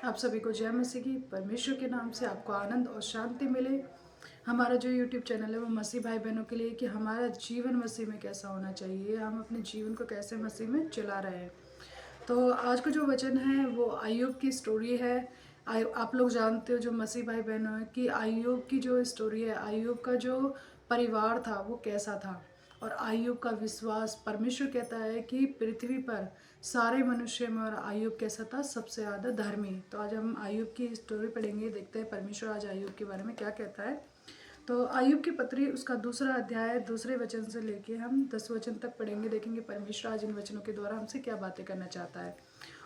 आप सभी को जय मसीह की। परमेश्वर के नाम से आपको आनंद और शांति मिले। हमारा जो यूट्यूब चैनल है वो मसीह भाई बहनों के लिए कि हमारा जीवन मसीह में कैसा होना चाहिए, हम अपने जीवन को कैसे मसीह में चला रहे हैं। तो आज का जो वचन है वो अय्यूब की स्टोरी है। आप लोग जानते हो जो मसीह भाई बहनों है कि अय्यूब की जो स्टोरी है, अय्यूब का जो परिवार था वो कैसा था और अय्यूब का विश्वास। परमेश्वर कहता है कि पृथ्वी पर सारे मनुष्य में और अय्यूब कैसा था, सबसे ज़्यादा धर्मी। तो आज हम अय्यूब की स्टोरी पढ़ेंगे, देखते हैं परमेश्वर आज अय्यूब के बारे में क्या कहता है। तो अय्यूब की पत्री उसका दूसरा अध्याय दूसरे वचन से लेके हम 10 वचन तक पढ़ेंगे, देखेंगे परमेश्वर आज इन वचनों के द्वारा हमसे क्या बातें करना चाहता है।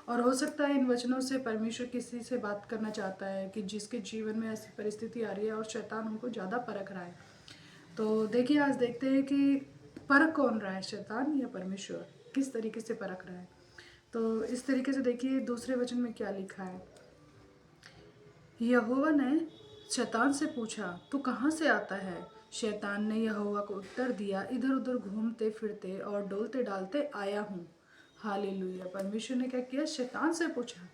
और हो सकता है इन वचनों से परमेश्वर किसी से बात करना चाहता है कि जिसके जीवन में ऐसी परिस्थिति आ रही है और शैतान उनको ज़्यादा परख रहा है। तो देखिए आज देखते हैं कि परख कौन रहा है, शैतान या परमेश्वर, किस तरीके से परख रहा है। तो इस तरीके से देखिए दूसरे वचन में क्या लिखा है। यहोवा ने शैतान से पूछा, तू कहाँ से आता है? शैतान ने यहोवा को उत्तर दिया, इधर उधर घूमते फिरते और डोलते डालते आया हूँ। हालेलुया। परमेश्वर ने क्या किया, शैतान से पूछा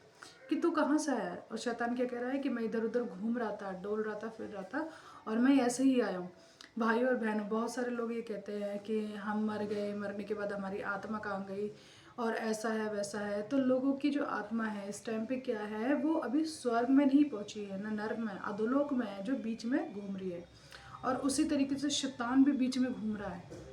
कि तू कहाँ से आया है। और शैतान क्या कह रहा है कि मैं इधर उधर घूम रहा था, डोल रहा था, फिर रहा था और मैं ऐसे ही आया हूँ। भाई और बहनों, बहुत सारे लोग ये कहते हैं कि हम मर गए, मरने के बाद हमारी आत्मा कहाँ गई और ऐसा है वैसा है। तो लोगों की जो आत्मा है इस टाइम पे क्या है, वो अभी स्वर्ग में नहीं पहुंची है, ना नर्क में, अधोलोक में है, जो बीच में घूम रही है। और उसी तरीके से शैतान भी बीच में घूम रहा है।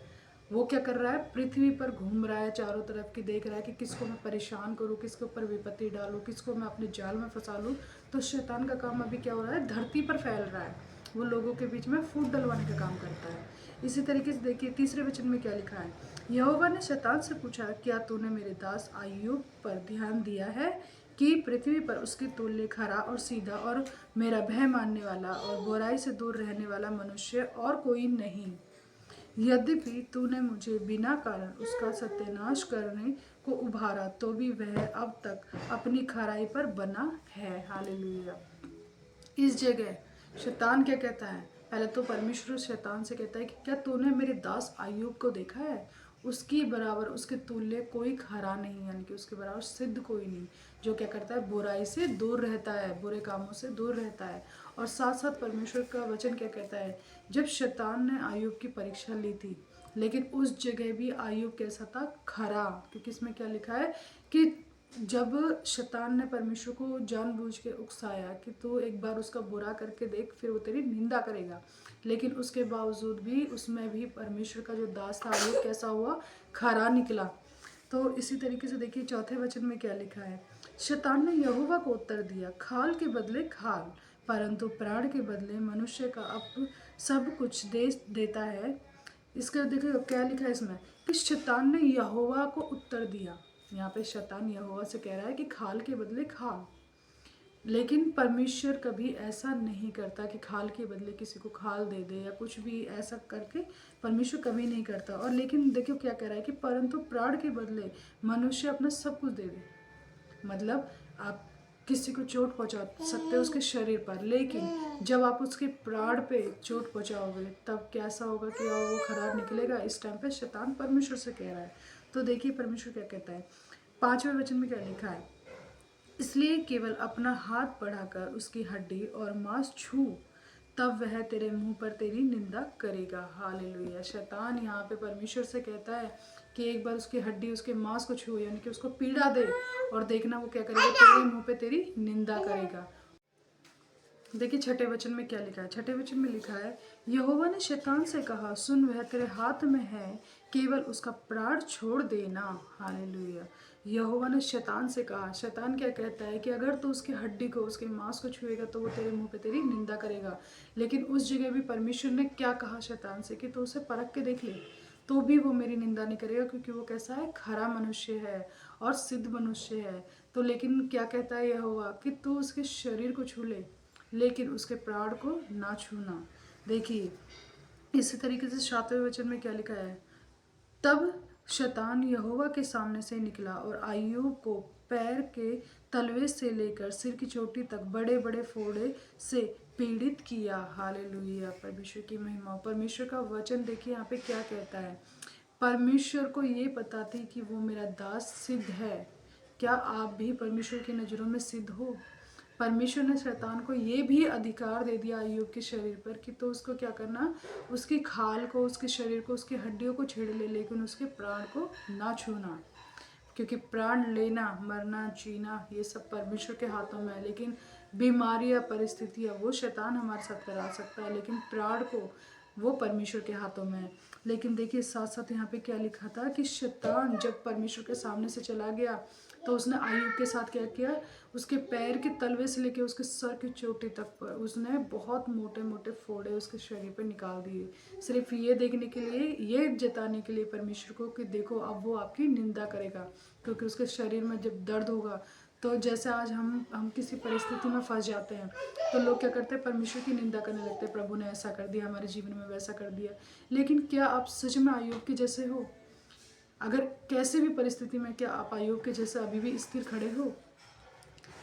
वो क्या कर रहा है, पृथ्वी पर घूम रहा है, चारों तरफ की देख रहा है कि किसको मैं परेशान करूँ, किसके ऊपर विपत्ति डालूँ, किसको मैं अपने जाल में फंसा लूँ। तो शैतान का काम अभी क्या हो रहा है, धरती पर फैल रहा है, वो लोगों के बीच में फूट डलवाने का काम करता है। इसी तरीके से देखिए तीसरे वचन में क्या लिखा है। यहोवा ने शैतान से पूछा, क्या तूने मेरे दास अय्यूब पर ध्यान दिया है कि पृथ्वी पर उसके तुल्य खरा और सीधा और मेरा भय मानने वाला और बुराई से दूर रहने वाला मनुष्य और कोई नहीं? यद्यपि तूने मुझे बिना कारण उसका सत्यानाश करने को उभारा, तो भी वह अब तक अपनी खराई पर बना है। हालेलुया। इस जगह शैतान क्या कहता है, पहले तो परमेश्वर शैतान से कहता है कि क्या तूने मेरे दास अय्यूब को देखा है? उसकी बराबर, उसके तुल्य कोई खरा नहीं, यानी कि उसके बराबर सिद्ध कोई नहीं, जो क्या करता है, बुराई से दूर रहता है, बुरे कामों से दूर रहता है। और साथ साथ परमेश्वर का वचन क्या कहता है, जब शैतान ने अय्यूब की परीक्षा ली थी, लेकिन उस जगह भी अय्यूब कैसा था, खरा। क्योंकि इसमें क्या लिखा है कि जब शैतान ने परमेश्वर को जानबूझ के उकसाया कि तू एक बार उसका बुरा करके देख, फिर वो तेरी निंदा करेगा, लेकिन उसके बावजूद भी उसमें भी परमेश्वर का जो दास था वो कैसा हुआ, खरा निकला। तो इसी तरीके से देखिए चौथे वचन में क्या लिखा है। शैतान ने यहोवा को उत्तर दिया, खाल के बदले खाल, परंतु प्राण के बदले मनुष्य का अब सब कुछ दे देता है। इसका देखो क्या लिखा है इसमें कि शैतान ने यहोवा को उत्तर दिया। यहाँ पे शैतान यहोवा से कह रहा है कि खाल के बदले खाल, लेकिन परमेश्वर कभी ऐसा नहीं करता कि खाल के बदले किसी को खाल दे दे या कुछ भी ऐसा करके परमेश्वर कभी नहीं करता। और लेकिन देखियो क्या कह रहा है कि परंतु प्राण के बदले मनुष्य अपना सब कुछ दे दे। मतलब आप किसी को चोट पहुंचा सकते हो उसके शरीर पर, लेकिन जब आप उसके प्राण पे चोट पहुंचाओगे तब कैसा होगा कि वो खराब निकलेगा। इस टाइम पे शैतान परमेश्वर से कह रहा है। तो देखिए परमेश्वर क्या कहता है, पांचवें वचन में क्या लिखा है। इसलिए केवल अपना हाथ बढ़ाकर उसकी हड्डी और मांस छू, तब वह तेरे मुंह पर तेरी निंदा करेगा। हालेलुया। शैतान यहाँ पे परमेश्वर से कहता है कि एक बार उसकी हड्डी, उसके मांस को छू, यानी कि उसको पीड़ा दे, और देखना वो क्या करेगा, तेरे मुंह पे तेरी निंदा करेगा। देखिए छठे वचन में क्या लिखा है। छठे वचन में लिखा है, यहोवा ने शैतान से कहा, सुन वह तेरे हाथ में है, केवल उसका प्राण छोड़ देना। हालेलुया। यहोवा ने शैतान से कहा, शैतान क्या कहता है कि अगर तू उसकी हड्डी को, उसके मांस को छुएगा तो वो तेरे मुंह पे तेरी निंदा करेगा। लेकिन उस जगह भी परमेश्वर ने क्या कहा शैतान से कि तू उसे परख के देख ले, तो भी वो मेरी निंदा नहीं करेगा, क्योंकि वो कैसा है, खरा मनुष्य है और सिद्ध मनुष्य है। तो लेकिन क्या कहता है यहोवा कि तू उसके शरीर को छू ले, लेकिन उसके प्राण को ना छूना। देखिए इसी तरीके से सातवें वचन में क्या लिखा है, तब शैतान यहोवा के सामने से निकला और अय्यूब को पैर के तलवे से लेकर सिर की चोटी तक बड़े बड़े फोड़े से पीड़ित किया। हालेलुया। परमेश्वर की महिमा। परमेश्वर का वचन देखिए यहाँ पे क्या कहता है। परमेश्वर को ये पता थी कि वो मेरा दास सिद्ध है। क्या आप भी परमेश्वर की नज़रों में सिद्ध हो? परमेश्वर ने शैतान को ये भी अधिकार दे दिया अय्यूब के शरीर पर कि तो उसको क्या करना, उसकी खाल को, उसके शरीर को, उसकी हड्डियों को छेड़ ले, लेकिन उसके प्राण को ना छूना। क्योंकि प्राण लेना, मरना, जीना ये सब परमेश्वर के हाथों में है। लेकिन बीमारियां, परिस्थितियां वो शैतान हमारे साथ करा सकता है, लेकिन प्राण को वो परमेश्वर के हाथों में है। लेकिन देखिए साथ साथ यहाँ पे क्या लिखा था कि शैतान जब परमेश्वर के सामने से चला गया तो उसने अय्यूब के साथ क्या किया, उसके पैर के तलवे से लेके उसके सर की चोटी तक पर उसने बहुत मोटे मोटे फोड़े उसके शरीर पे निकाल दिए, सिर्फ ये देखने के लिए, ये जताने के लिए परमेश्वर को कि देखो अब वो आपकी निंदा करेगा। क्योंकि उसके शरीर में जब दर्द होगा, तो जैसे आज हम किसी परिस्थिति में फंस जाते हैं तो लोग क्या करते हैं, परमेश्वर की निंदा करने लगते हैं, प्रभु ने ऐसा कर दिया, हमारे जीवन में वैसा कर दिया। लेकिन क्या आप सच में अय्यूब के जैसे हो? अगर कैसे भी परिस्थिति में, क्या आप अय्यूब के जैसे अभी भी स्थिर खड़े हो?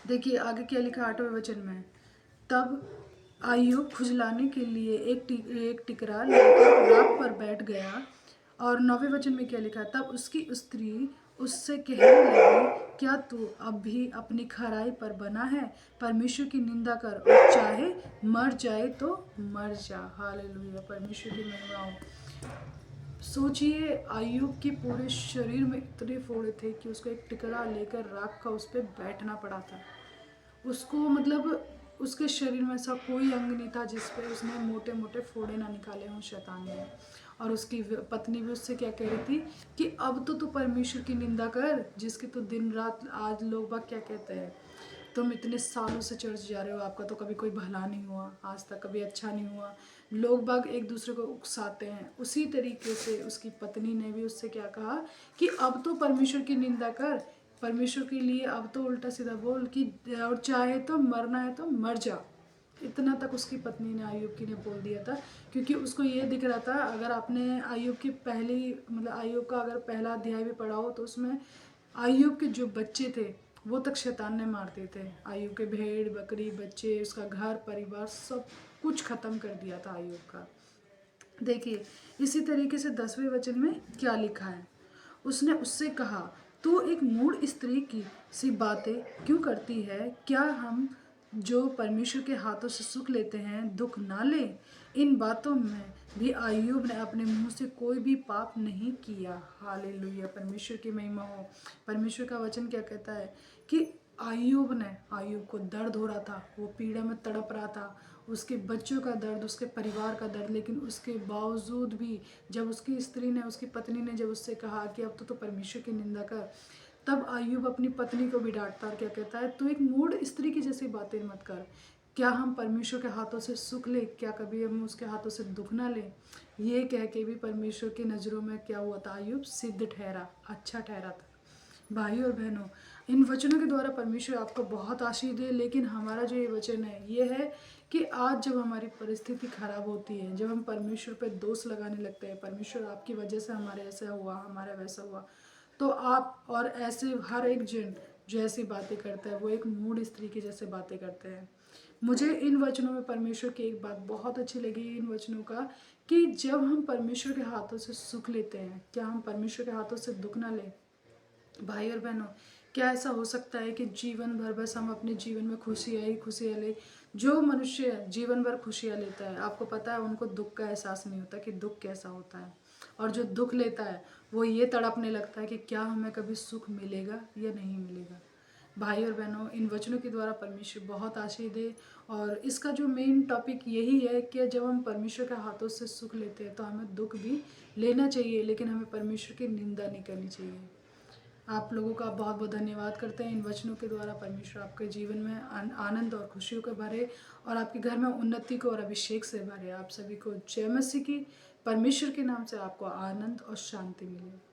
देखिए आगे क्या लिखा 8वें वचन में, तब अय्यूब खुजलाने के लिए एक टिकरा लेकर राख पर बैठ गया। और 9वें वचन में क्या लिखा, तब उसकी स्त्री उससे कहने लगी, क्या तू अब भी अपनी खराई पर बना है? परमेश्वर की निंदा कर और चाहे मर जाए तो मर जा। हालेलुया, परमेश्वर की महिमा हो। सोचिए अय्यूब के पूरे शरीर में इतने फोड़े थे कि उसको एक टिकड़ा लेकर राख का उस पर बैठना पड़ा था। उसको मतलब उसके शरीर में ऐसा कोई अंग नहीं था जिस पे उसने मोटे मोटे फोड़े ना निकाले हों शैतान ने। और उसकी पत्नी भी उससे क्या कह रही थी कि अब तो तू परमेश्वर की निंदा कर, जिसकी तो दिन रात, आज लोग बाग क्या कहते हैं, तुम इतने सालों से चर्च जा रहे हो, आपका तो कभी कोई भला नहीं हुआ, आज तक कभी अच्छा नहीं हुआ। लोग बाग एक दूसरे को उकसाते हैं। उसी तरीके से उसकी पत्नी ने भी उससे क्या कहा कि अब तो परमेश्वर की निंदा कर, परमेश्वर के लिए अब तो उल्टा सीधा बोल कि और चाहे तो मरना है तो मर जा। इतना तक उसकी पत्नी ने, अय्यूब की ने बोल दिया था। क्योंकि उसको ये दिख रहा था, अगर आपने अय्यूब की पहली मतलब अय्यूब का अगर पहला अध्याय भी पढ़ा हो तो उसमें अय्यूब के जो बच्चे थे वो तक शैतान ने मार दिए थे। अय्यूब के भेड़ बकरी बच्चे, उसका घर परिवार सब कुछ खत्म कर दिया था अय्यूब का। देखिए इसी तरीके से 10वें वचन में क्या लिखा है, उसने उससे कहा, तू एक मूढ़ स्त्री की सी बातें क्यों करती है? क्या हम जो परमेश्वर के हाथों से सुख लेते हैं दुख ना ले? इन बातों में भी अय्यूब ने अपने मुंह से कोई भी पाप नहीं किया। हालेलुया, परमेश्वर की महिमा हो। परमेश्वर का वचन क्या कहता है कि अय्यूब को दर्द हो रहा था, वो पीड़ा में तड़प रहा था, उसके बच्चों का दर्द, उसके परिवार का दर्द, लेकिन उसके बावजूद भी जब उसकी स्त्री ने, उसकी पत्नी ने जब उससे कहा कि अब तो परमेश्वर की निंदा कर, तब अय्यूब अपनी पत्नी को भी डांटता और क्या कहता है, तू एक मूढ़ स्त्री की जैसी बातें मत कर। क्या हम परमेश्वर के हाथों से सुख ले, क्या कभी हम उसके हाथों से दुख ना ले? ये कह के भी परमेश्वर की नज़रों में क्या हुआ था, अय्यूब सिद्ध ठहरा, अच्छा ठहरा था। भाई और बहनों, इन वचनों के द्वारा परमेश्वर आपको बहुत आशीष दे। लेकिन हमारा जो ये वचन है ये है कि आज जब हमारी परिस्थिति खराब होती है, जब हम परमेश्वर पे दोष लगाने लगते हैं, परमेश्वर आपकी वजह से हमारे ऐसा हुआ, हमारा वैसा हुआ, तो आप और ऐसे हर एक जन जो ऐसी बातें करता है वो एक मूढ़ स्त्री की जैसे बातें करते हैं। मुझे इन वचनों में परमेश्वर की एक बात बहुत अच्छी लगी, इन वचनों का, कि जब हम परमेश्वर के हाथों से सुख लेते हैं, क्या हम परमेश्वर के हाथों से दुख ना लें? भाई और बहनों, क्या ऐसा हो सकता है कि जीवन भर बस हम अपने जीवन में खुशियाँ ही खुशियाँ ले? जो मनुष्य जीवन भर खुशियाँ लेता है, आपको पता है उनको दुख का एहसास नहीं होता कि दुख कैसा होता है। और जो दुख लेता है वो ये तड़पने लगता है कि क्या हमें कभी सुख मिलेगा या नहीं मिलेगा। भाई और बहनों, इन वचनों के द्वारा परमेश्वर बहुत आशीष दे। और इसका जो मेन टॉपिक यही है कि जब हम परमेश्वर के हाथों से सुख लेते हैं तो हमें दुख भी लेना चाहिए, लेकिन हमें परमेश्वर की निंदा नहीं करनी चाहिए। आप लोगों का बहुत बहुत धन्यवाद करते हैं। इन वचनों के द्वारा परमेश्वर आपके जीवन में आनंद और खुशियों को भरे और आपके घर में उन्नति को और अभिषेक से भरे। आप सभी को जय मसीह की। परमेश्वर के नाम से आपको आनंद और शांति मिले।